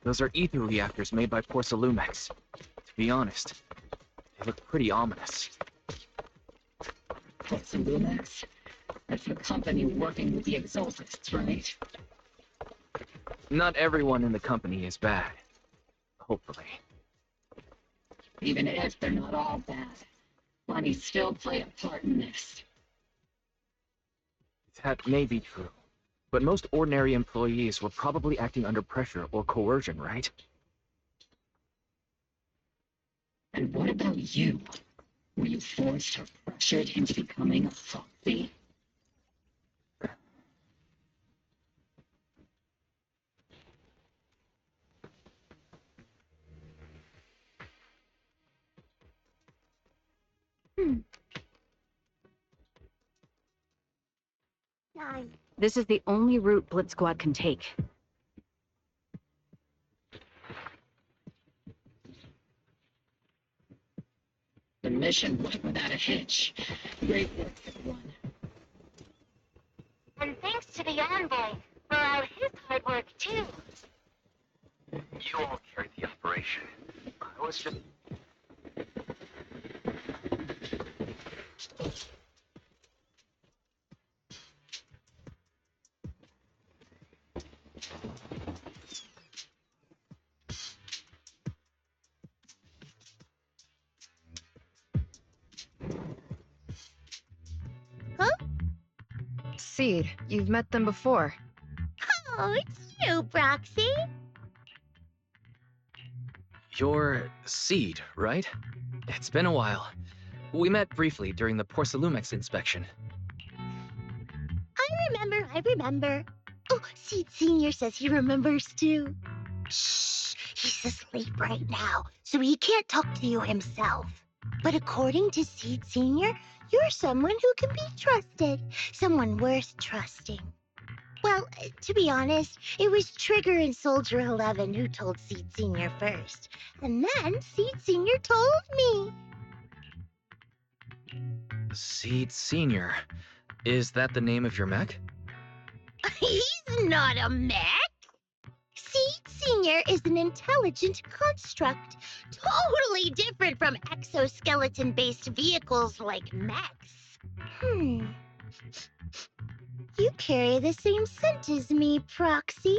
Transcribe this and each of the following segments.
Those are ether reactors made by Porcelumex. To be honest, they look pretty ominous. Rendezvous? That's the company working with the Exaltists, right? Not everyone in the company is bad. Hopefully. Even if they're not all bad, money still play a part in this. That may be true. But most ordinary employees were probably acting under pressure or coercion, right? And what about you? Were you forced or pressured into becoming a proxy? This is the only route Blitz Squad can take. The mission went without a hitch. Great work, everyone. And thanks to the envoy for all his hard work, too. You all carried the operation. I was just... Seed, you've met them before. Oh, it's you, Proxy. You're Seed, right? It's been a while. We met briefly during the Porcelumex inspection. I remember. Oh, Seed Senior says he remembers too. Shh, he's asleep right now, so he can't talk to you himself. But according to Seed Senior, you're someone who can be trusted. Someone worth trusting. Well, to be honest, it was Trigger and Soldier 11 who told Seed Senior first. And then Seed Senior told me. Seed Senior. Is that the name of your mech? He's not a mech. Seed Senior is an intelligent construct, totally different from exoskeleton-based vehicles like mechs. You carry the same scent as me, Proxy.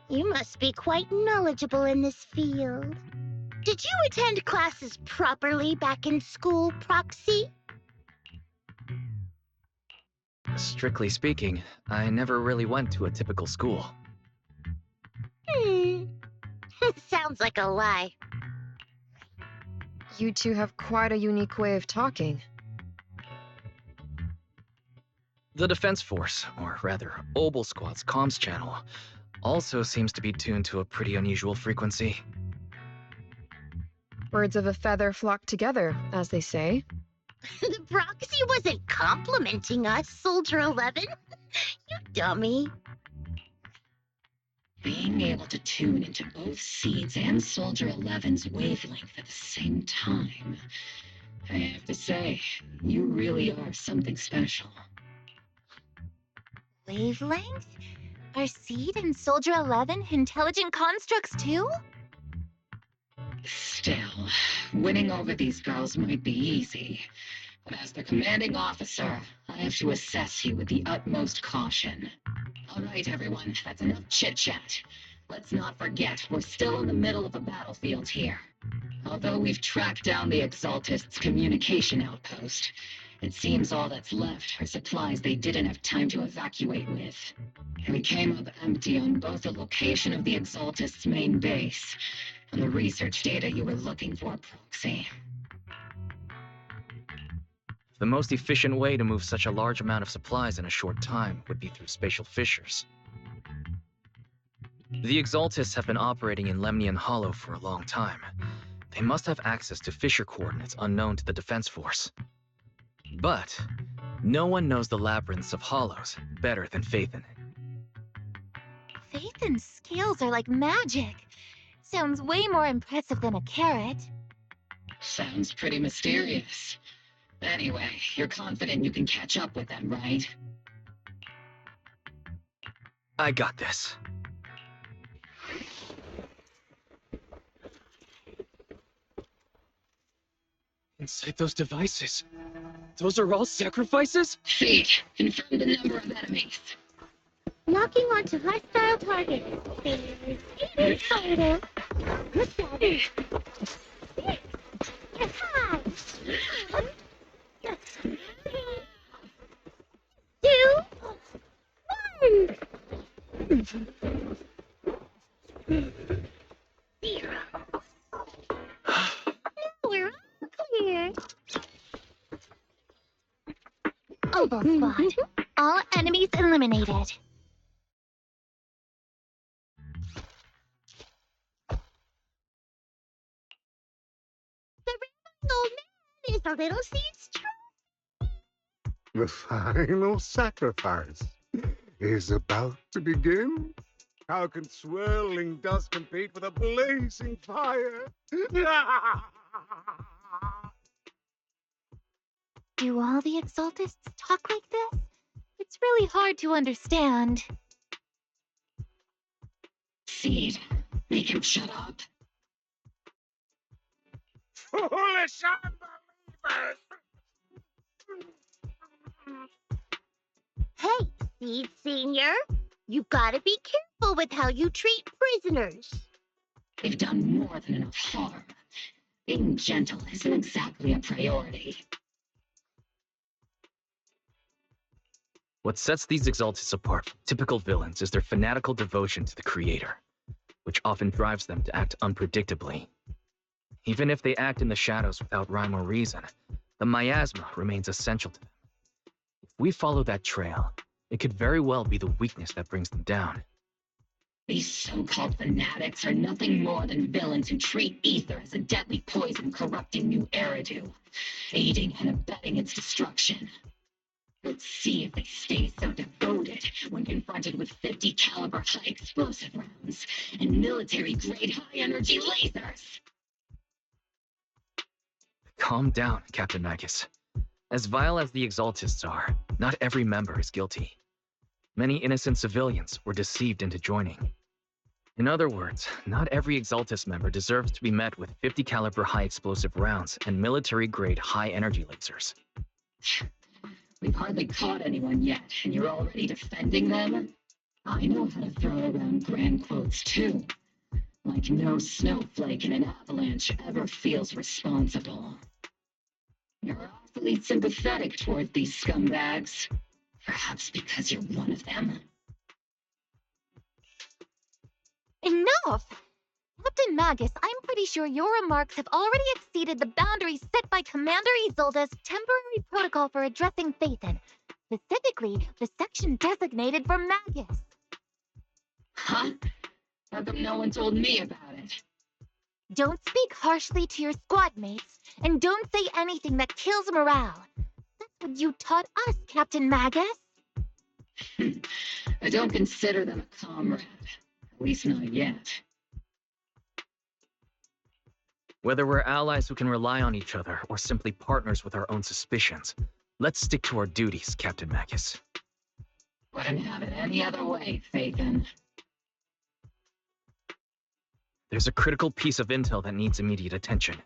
You must be quite knowledgeable in this field. Did you attend classes properly back in school, Proxy? Strictly speaking, I never really went to a typical school. Sounds like a lie. You two have quite a unique way of talking. The Defense Force, or rather, Obol Squad's comms channel, also seems to be tuned to a pretty unusual frequency. Birds of a feather flock together, as they say. The Proxy wasn't complimenting us, Soldier 11. You dummy. Being able to tune into both Seed's and Soldier 11's wavelength at the same time. I have to say, you really are something special. Wavelength? Are Seed and Soldier 11 intelligent constructs too? Still, winning over these girls might be easy. But as their commanding officer, I have to assess you with the utmost caution. All right, everyone, that's enough chit-chat. Let's not forget, we're still in the middle of a battlefield here. Although we've tracked down the Exaltists' communication outpost, it seems all that's left are supplies they didn't have time to evacuate with. And we came up empty on both the location of the Exaltists' main base and the research data you were looking for, Proxy. The most efficient way to move such a large amount of supplies in a short time would be through spatial fissures. The Exaltists have been operating in Lemnian Hollow for a long time. They must have access to fissure coordinates unknown to the Defense Force. But no one knows the labyrinths of hollows better than Phaethon. Phaethon's scales are like magic. Sounds way more impressive than a carrot. Sounds pretty mysterious. Anyway, you're confident you can catch up with them, right? I got this. Inside those devices, those are all sacrifices? Seed, confirm the number of enemies. Locking onto hostile targets. There's photo. Look at it. Hi. 2, 1. 0. We're all clear. Obol squad. All enemies eliminated. The rambling old man is the little seed's The final sacrifice is about to begin. How can swirling dust compete with a blazing fire? Do all the Exaltists talk like this? It's really hard to understand. Seed, make him shut up. Foolish unbelievers! Hey, Seed Senior, you gotta be careful with how you treat prisoners. They've done more than enough harm. Being gentle isn't exactly a priority. What sets these Exaltists apart from typical villains is their fanatical devotion to the Creator, which often drives them to act unpredictably. Even if they act in the shadows without rhyme or reason, the miasma remains essential to them. If we follow that trail, it could very well be the weakness that brings them down. These so-called fanatics are nothing more than villains who treat ether as a deadly poison corrupting new Eridu, aiding and abetting its destruction. Let's see if they stay so devoted when confronted with 50 caliber high explosive rounds and military-grade high-energy lasers. Calm down, Captain Magus. As vile as the Exaltists are, not every member is guilty. Many innocent civilians were deceived into joining. In other words, not every Exaltist member deserves to be met with 50 caliber high explosive rounds and military-grade high-energy lasers. We've hardly caught anyone yet, and you're already defending them? I know how to throw around grand quotes, too. Like no snowflake in an avalanche ever feels responsible. You're awfully sympathetic toward these scumbags. Perhaps because you're one of them. Enough! Captain Magus, I'm pretty sure your remarks have already exceeded the boundaries set by Commander Isolde's temporary protocol for addressing Phaethon, specifically the section designated for Magus. Huh? How come no one told me about it? Don't speak harshly to your squad mates, and don't say anything that kills morale. That's what you taught us, Captain Magus. I don't consider them a comrade. At least not yet. Whether we're allies who can rely on each other or simply partners with our own suspicions, let's stick to our duties, Captain Magus. Wouldn't have it any other way, Phaethon. There's a critical piece of intel that needs immediate attention.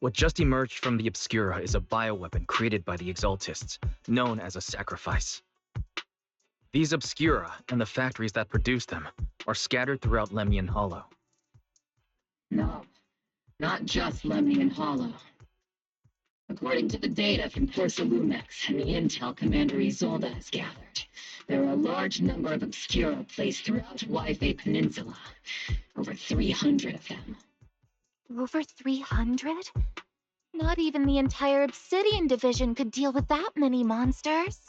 What just emerged from the Obscura is a bioweapon created by the Exaltists, known as a sacrifice. These Obscura, and the factories that produce them, are scattered throughout Lemnian Hollow. No, not just Lemnian Hollow. According to the data from Porcelumex and the intel Commander Isolde has gathered, there are a large number of Obscura placed throughout Yphae Peninsula. Over 300 of them. Over 300? Not even the entire Obsidian Division could deal with that many monsters.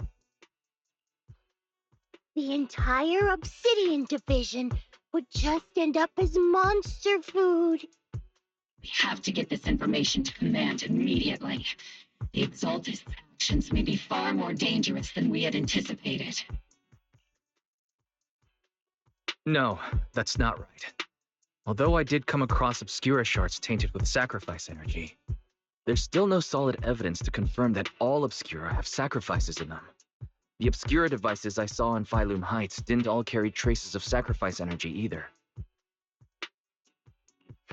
The entire Obsidian Division would just end up as monster food. We have to get this information to Command immediately. The Exaltist's actions may be far more dangerous than we had anticipated. No, that's not right. Although I did come across Obscura shards tainted with sacrifice energy, There's still no solid evidence to confirm that all Obscura have sacrifices in them. The Obscura devices I saw in Phylum Heights didn't all carry traces of sacrifice energy either.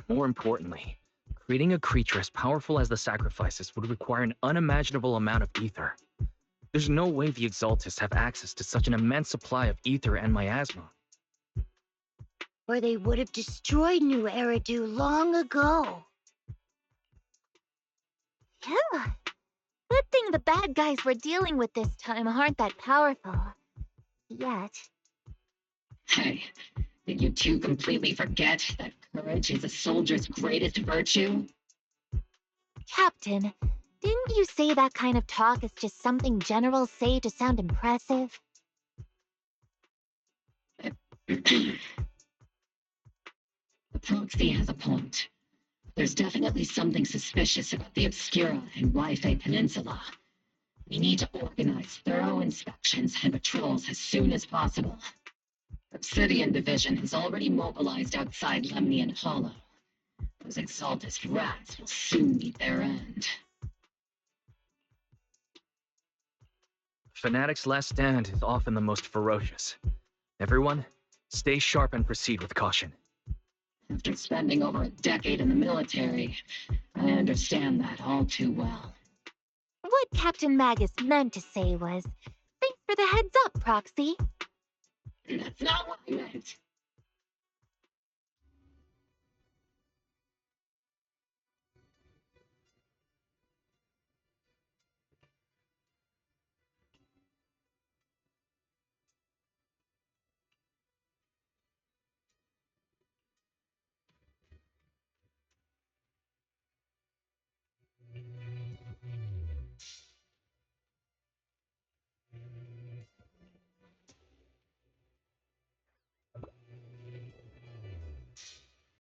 More importantly, creating a creature as powerful as the sacrifices would require an unimaginable amount of ether. There's no way the Exaltists have access to such an immense supply of ether and miasma. Or they would have destroyed New Eridu long ago. Yeah. Good thing the bad guys we're dealing with this time aren't that powerful. Yet. Hey, did you two completely forget that courage is a soldier's greatest virtue? Captain, didn't you say that kind of talk is just something generals say to sound impressive? The proxy has a point. There's definitely something suspicious about the Obscura and Wi-Fi Peninsula. We need to organize thorough inspections and patrols as soon as possible. Obsidian Division has already mobilized outside Lemnian Hollow. Those Exaltist rats will soon meet their end. Fanatic's last stand is often the most ferocious. Everyone, stay sharp and proceed with caution. After spending over a decade in the military, I understand that all too well. What Captain Magus meant to say was, thanks for the heads up, Proxy. That's not what I meant.